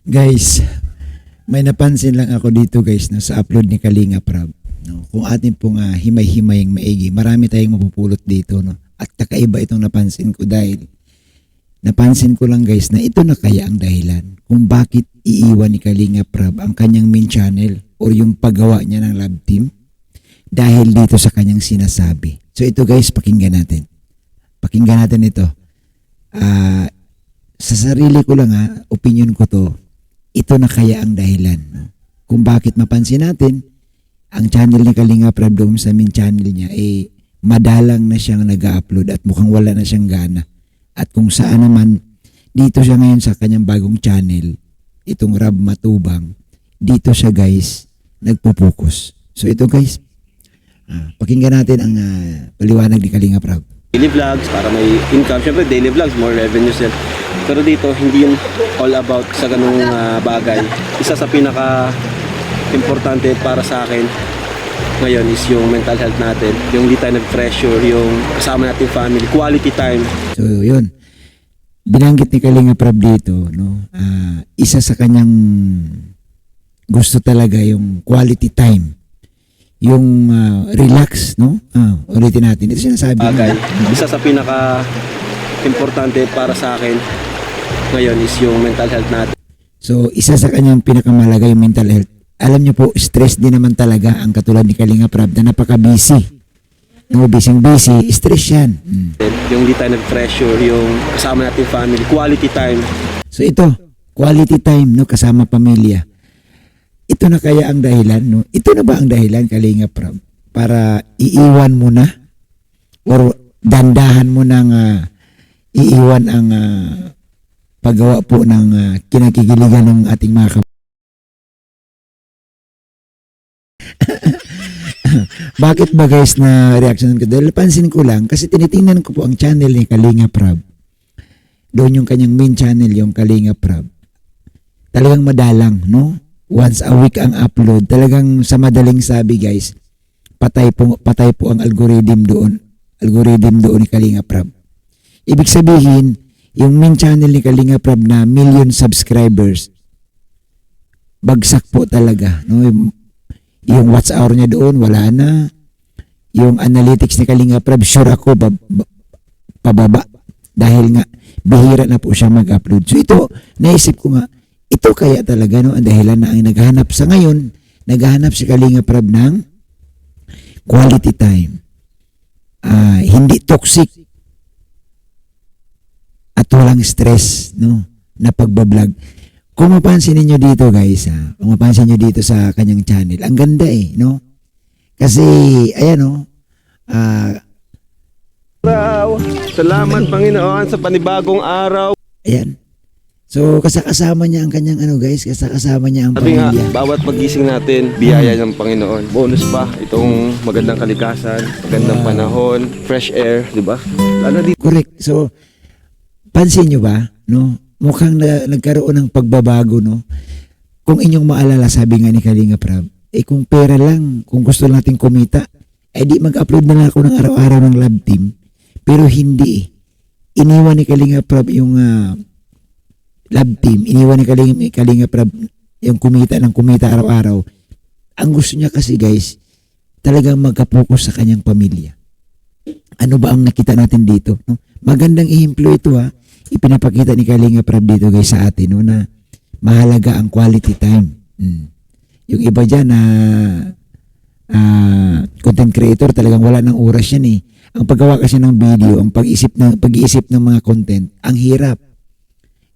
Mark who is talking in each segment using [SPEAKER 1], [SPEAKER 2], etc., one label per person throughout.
[SPEAKER 1] Guys, may napansin lang ako dito guys no, sa upload ni Kalinga Prab. No, kung atin pong himay-himaying maigi, marami tayong mapupulot dito. No? At kakaiba itong napansin ko dahil napansin ko lang guys na ito na kaya ang dahilan kung bakit iiwan ni Kalinga Prab ang kanyang main channel or yung paggawa niya ng love team dahil dito sa kanyang sinasabi. So ito guys, pakinggan natin. Pakinggan natin ito. Sa sarili ko lang opinion ko to, ito na kaya ang dahilan. No? Kung bakit mapansin natin, ang channel ni Kalinga Prab doon sa main channel niya, madalang na siyang nag-upload at mukhang wala na siyang gana. At kung saan naman, dito siya ngayon sa kanyang bagong channel, itong Rab Matubang, dito siya guys, nagpo-focus. So ito guys, pakinggan natin ang paliwanag ni Kalinga Prab.
[SPEAKER 2] Daily vlogs para may income. Siyempre daily vlogs, more revenues din. Pero dito, hindi yung all about sa ganung bagay. Isa sa pinaka-importante para sa akin ngayon is yung mental health natin. Yung hindi tayo nag-pressure, yung kasama natin family, quality time.
[SPEAKER 1] So yun, binanggit ni Kalinga Prab dito, no? Isa sa kanyang gusto talaga yung quality time. Yung relax, no? Ulitin natin. Ito sinasabi
[SPEAKER 2] Bagay. Isa sa pinaka-importante para sa akin ngayon is yung mental health natin.
[SPEAKER 1] So, isa sa kanyang pinakamalaga yung mental health. Alam niyo po, stress din naman talaga ang katulad ni Kalinga Prab na napaka-busy. No, busy, stress yan.
[SPEAKER 2] Yung hindi tayo nag-pressure, yung kasama natin family, quality time.
[SPEAKER 1] So ito, quality time, no, kasama pamilya. Ito na kaya ang dahilan, no? Ito na ba ang dahilan, Kalinga Prab, para iiwan mo na or dandahan mo nang iiwan ang paggawa po ng kinakikiligan ng ating mga Bakit ba guys na reaction ko? Dahil pansin ko lang kasi tinitingnan ko po ang channel ni Kalinga Prab. Doon yung kanyang main channel, yung Kalinga Prab. Talagang madalang, no? Once a week ang upload. Talagang sa madaling sabi guys, patay po ang algorithm doon. Algorithm doon ni Kalinga Prab. Ibig sabihin, yung main channel ni Kalinga Prab na million subscribers, bagsak po talaga. No? Yung watch hour niya doon, wala na. Yung analytics ni Kalinga Prab, sure ako, pababa. Dahil nga, bihira na po siya mag-upload. So ito, naisip ko nga, ito kaya talaga no, ang dahilan na ang naghahanap sa ngayon, naghahanap si Kalinga Prab ng quality time. Hindi toxic at walang stress no, na pagbablog. Kung mapansin niyo dito guys, kung mapansin niyo dito sa kanyang channel, ang ganda no? Kasi, ayan
[SPEAKER 2] Salamat Panginoon sa panibagong araw.
[SPEAKER 1] Ayan. So, kasakasama niya ang kanyang guys, kasakasama niya ang
[SPEAKER 2] Sabi nga,
[SPEAKER 1] pamilya.
[SPEAKER 2] bawat pagising natin, biyaya ng Panginoon. Bonus pa, itong magandang kalikasan, magandang panahon, fresh air, di ba? Lalo dito.
[SPEAKER 1] Correct. So, pansin niyo ba, no? Mukhang nagkaroon ng pagbabago, no? Kung inyong maalala, sabi nga ni Kalinga Prab, kung pera lang, kung gusto natin kumita, di mag-upload na lang ako ng araw-araw ng love team. Pero hindi. Iniwan ni Kalinga Prab yung love team. Iniwan ni Kalinga Prab yung kumita araw-araw. Ang gusto niya kasi guys, talagang magka-focus sa kanyang pamilya. Ano ba ang nakita natin dito? No? Magandang ihemplo ito Ipinapakita ni Kalinga Prab dito guys sa atin no, na mahalaga ang quality time. Yung iba dyan na content creator talagang wala ng oras yan Ang paggawa kasi ng video, ang pag-iisip ng mga content, ang hirap.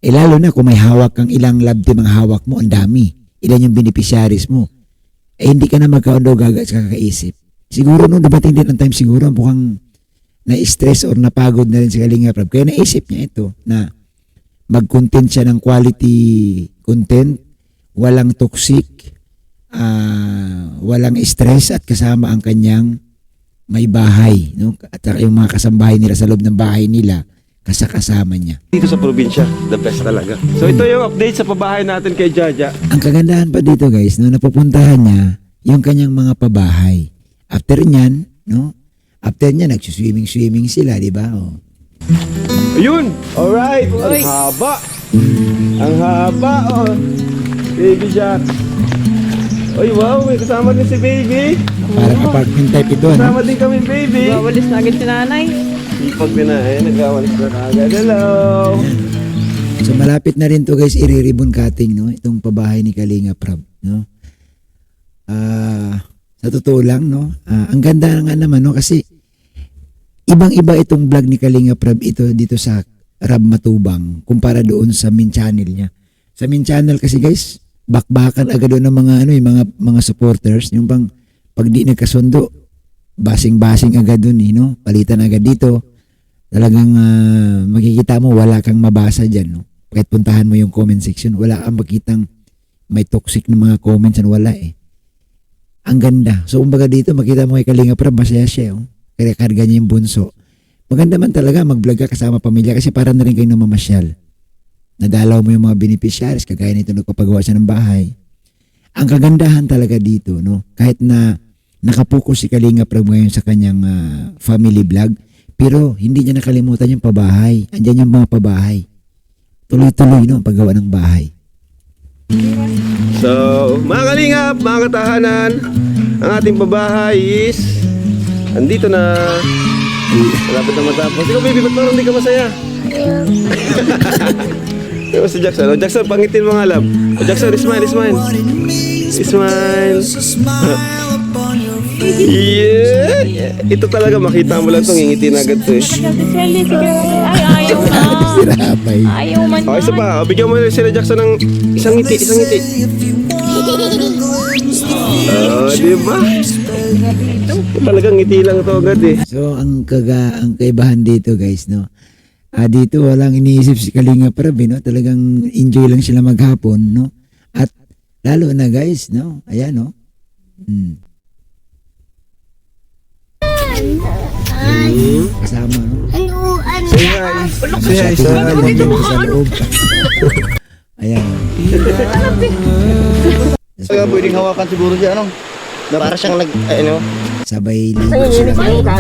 [SPEAKER 1] Lalo na kung may hawak kang ilang love team ang hawak mo, ang dami. Ilan yung beneficiaries mo. Hindi ka na magkaundaw-gaga sa kakaisip. Siguro dumating din ang time siguro mukhang na-stress or napagod na rin si Kalinga Prab. Kaya naisip niya ito na mag-content siya ng quality content, walang toxic, walang stress at kasama ang kanyang may bahay. No? At yung mga kasambahay nila sa loob ng bahay nila, kasama niya.
[SPEAKER 2] Dito sa probinsya, the best talaga. So ito yung update sa pabahay natin kay Jaja.
[SPEAKER 1] Ang kagandahan pa dito guys, no, napupuntahan niya yung kanyang mga pabahay. After niyan, no? After niya, nagsuswimming sila, di ba?
[SPEAKER 2] Ayun! Alright! Ang haba! Ang haba, oh. Baby Jack. Oy, wow, may kasama din si baby.
[SPEAKER 1] Parang apartment type ito, ano?
[SPEAKER 2] Kasama din kami, baby.
[SPEAKER 3] Wawalis na agad si nanay.
[SPEAKER 2] Ipag pinahin, nagkawalis na kagad. Hello.
[SPEAKER 1] So malapit na rin to guys, i-ribbon cutting, no? Itong pabahay ni Kalinga Prab, no? Sa totoo lang, no? Ang ganda nga naman, no? Kasi ibang-iba itong vlog ni Kalinga Prab ito dito sa Rab Matubang kumpara doon sa main channel niya. Sa main channel kasi guys, bakbakan agad doon ng mga ano, yung mga supporters, yung bang pag di nagkasundo, basing-basing agad doon, no? Palitan agad dito. Talagang makikita mo wala kang mabasa diyan, no? Kahit puntahan mo yung comment section, wala kang makitang may toxic na mga comments, wala eh. Ang ganda. So kumbaga dito makita mo kay Kalinga Prab, masaya siya, oh. Kaya karga niya yung bunso. Maganda man talaga mag-vlog ka kasama pamilya kasi para na rin kayo namamasyal. Nadalaw mo yung mga beneficiaries, kagaya nito nagpapagawa siya ng bahay. Ang kagandahan talaga dito, no? Kahit na nakapokus si Kalinga Prab ngayon sa kanyang family vlog, pero hindi niya nakalimutan yung pabahay. Andiyan yung mga pabahay. Tuloy-tuloy, no? Paggawa ng bahay.
[SPEAKER 2] So, mga kalingap, mga katahanan, ang ating pabahay is andito na. Malapit na matapos. Ikaw, baby, ba't parang hindi ka masaya? Ikaw si Jackson. Jackson, pangitin mo nga, love. Jackson, smile, smile. Smile. Yeah! Ito talaga, makita mo lang itong ngingitin agad to eh.
[SPEAKER 3] Kasi Shelly, sige. Ay, ayaw na.
[SPEAKER 1] Sirapay.
[SPEAKER 3] Ayaw man
[SPEAKER 2] Okay, isa pa. Bigyan mo sila Jackson ng isang ngiti, isang ngiti. Diba? Talagang ngiti lang to agad eh.
[SPEAKER 1] So ang kaibahan dito guys, no? Dito walang iniisip si Kalinga Prab, no? Talagang enjoy lang sila maghapon, no? At lalo na guys, no? Ayan, no? Kasama, no?
[SPEAKER 2] Say hi. Say hi sa
[SPEAKER 1] Sa loob. Ayan.
[SPEAKER 4] Kaya pwedeng hawakan siguro siya, ano? Para siyang
[SPEAKER 1] Sabay ligo sila. Sana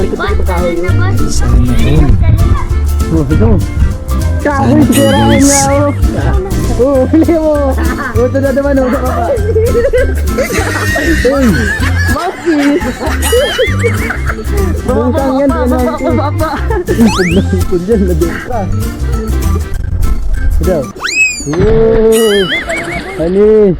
[SPEAKER 1] all.
[SPEAKER 3] Kahoy, sirain niya ako. Oo, huli mo. Ito na naman, oh. Uy, bakit? Bungkang yan, baba. Ipod dyan, labing ka. Ito. Uy, anis.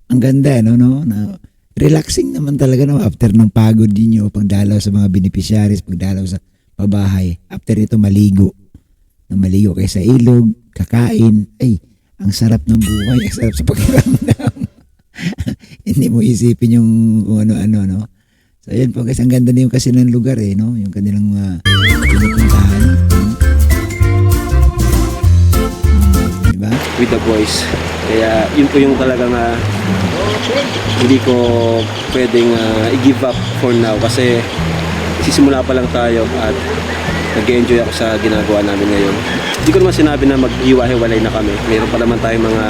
[SPEAKER 1] Ang ganda, no? Relaxing naman talaga, no? After ng pagod ninyo, pagdalaw sa mga beneficiaries, pagdalaw sa pabahay. After ito, maligo. Maligo kayo sa ilog, kakain. Ay, ang sarap ng buhay. Ang sarap sa pakiramdam. Hindi mo isipin yung kung ano-ano, no? So, ayan po, kasi ang ganda na yung kasi ng lugar, eh, no? Yung kanilang pinupuntahan. Diba?
[SPEAKER 2] With the boys. Kaya yun po yung talagang hindi ko pwedeng i-give up for now kasi sisimula pa lang tayo at nag-enjoy ako sa ginagawa namin ngayon. Hindi ko naman sinabi na mag-iwahiwalay na kami. Mayroon pa naman tayong mga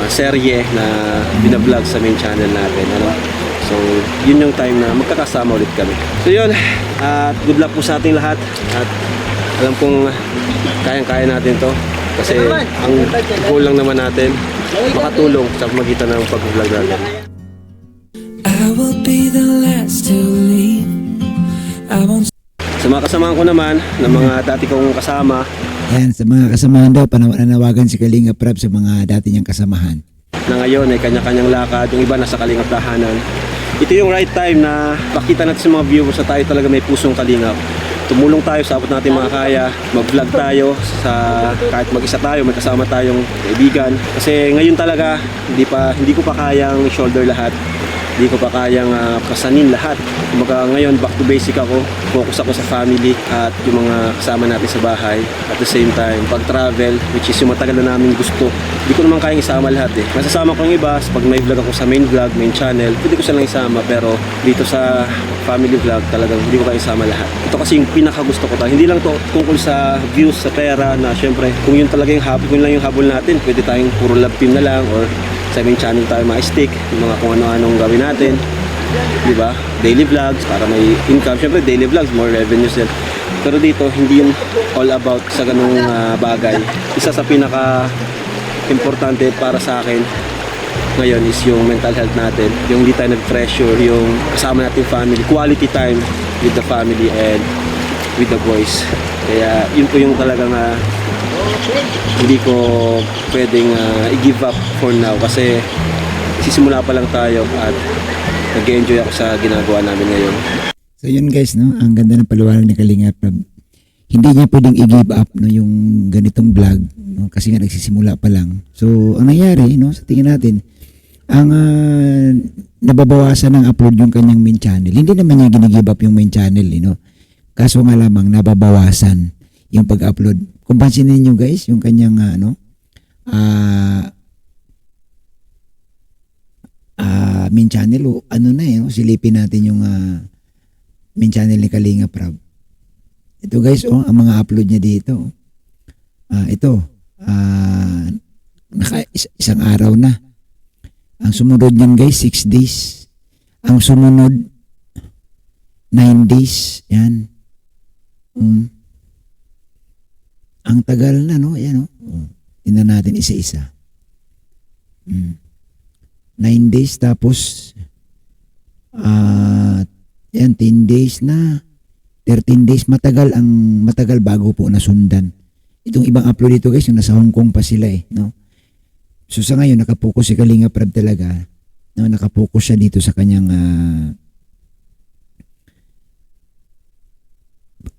[SPEAKER 2] serye na binablog sa main channel natin. Ano? So, yun yung time na magkakasama ulit kami. So yun, at good luck po sa ating lahat at alam kong kayang-kaya natin to. Kasi ang goal lang naman natin makatulong sa magitan ng pag-vlog natin.
[SPEAKER 5] I will be the last to leave. I won't.
[SPEAKER 2] Sa mga kasamahan ko naman, ng mga dati kong kasama,
[SPEAKER 1] Ayan, sa mga kasamahan daw, pananawagan si Kalinga Prab sa mga dati niyang kasamahan.
[SPEAKER 2] na ngayon ay kanya-kanyang lakad, yung iba nasa kalingap tahanan. Ito yung right time na pakita natin sa mga viewers na tayo talaga may pusong kalingap. Tumulong tayo sa abot natin mga kaya, mag-vlog tayo sa kahit mag-isa tayo, may kasama tayong kaibigan. Kasi ngayon talaga hindi ko pa kayang shoulder lahat. Di ko pa kayang pasanin lahat. Kumbaga ngayon, back to basic ako. Focus ako sa family at yung mga kasama natin sa bahay. At the same time, pag-travel, which is yung matagal na namin gusto. Di ko naman kayang isama lahat eh. Masasama ko yung iba pag may vlog ako sa main vlog, main channel. Pwede ko silang isama, pero dito sa family vlog talagang hindi ko kayang isama lahat. Ito kasi yung pinakagusto ko talaga. Hindi lang to tungkol sa views, sa pera, na syempre kung yun talaga yung habol, kung yun lang yung habol natin, pwede tayong puro love team na lang or sa main channel tayo ma-stick, yung mga kung ano-anong gawin natin. Di ba? Daily vlogs para may income. Syempre daily vlogs, more revenues din. Pero dito, hindi yung all about sa ganung bagay. Isa sa pinaka importante para sa akin ngayon is yung mental health natin. Yung hindi tayo nag-pressure, yung kasama natin family, quality time with the family and with the boys. Kaya yun po yung talagang hindi ko pwedeng i-give up for now kasi sisimula pa lang tayo at nag-enjoy ako sa ginagawa namin ngayon.
[SPEAKER 1] So yun guys, no, ang ganda ng paliwanag ni Kalinga Prab. Hindi niya pwedeng i-give up no yung ganitong vlog, no, kasi nga nagsisimula pa lang. So ang nangyari, no, sa tingin natin, ang nababawasan ng upload yung kanyang main channel. Hindi naman niya gini-give up yung main channel, no. Kaso nga lamang nababawasan yung pag-upload. Kung pansinin niyo guys, yung kanyang main channel, ano na no? Silipin natin yung main channel ni Kalinga Prab. Ito guys, ang mga upload niya dito. Ito, isang araw na. Ang sumunod niyan guys, 6 days. Ang sumunod, 9 days. Yan. Ang tagal na, no? Yan, no? Tingnan natin isa-isa. 9 days, tapos yan, 10 days na, 13 days, matagal bago po nasundan. Itong ibang upload dito guys, yung nasa Hong Kong pa sila no? So sa ngayon, nakapokus si Kalinga Prab talaga, no? Nakapokus siya dito sa kanyang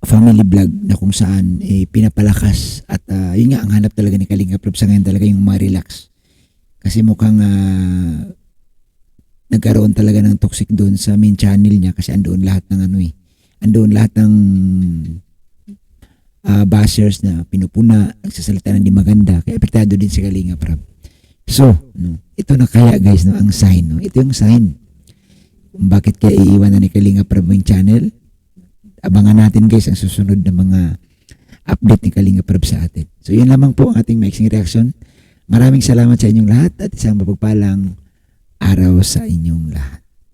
[SPEAKER 1] family vlog na kung saan pinapalakas at yun nga, ang hanap talaga ni Kalinga Prab sa ngayon talaga yung ma-relax. Kasi mukhang nagkaroon talaga ng toxic doon sa main channel niya kasi andoon lahat ng andoon lahat ng bashers na pinupuna, nagsasalita ng di maganda, kaya apektado din si Kalinga Prab. So, no, ito na kaya guys, no, ang sign, no? Ito yung sign kung bakit kaya iiwanan ni Kalinga Prab yung channel. Abangan natin guys ang susunod na mga update ni Kalinga Prab sa atin. So yun lamang po ang ating maiksing reaction. Maraming salamat sa inyong lahat at isang mapagpalang araw sa inyong lahat.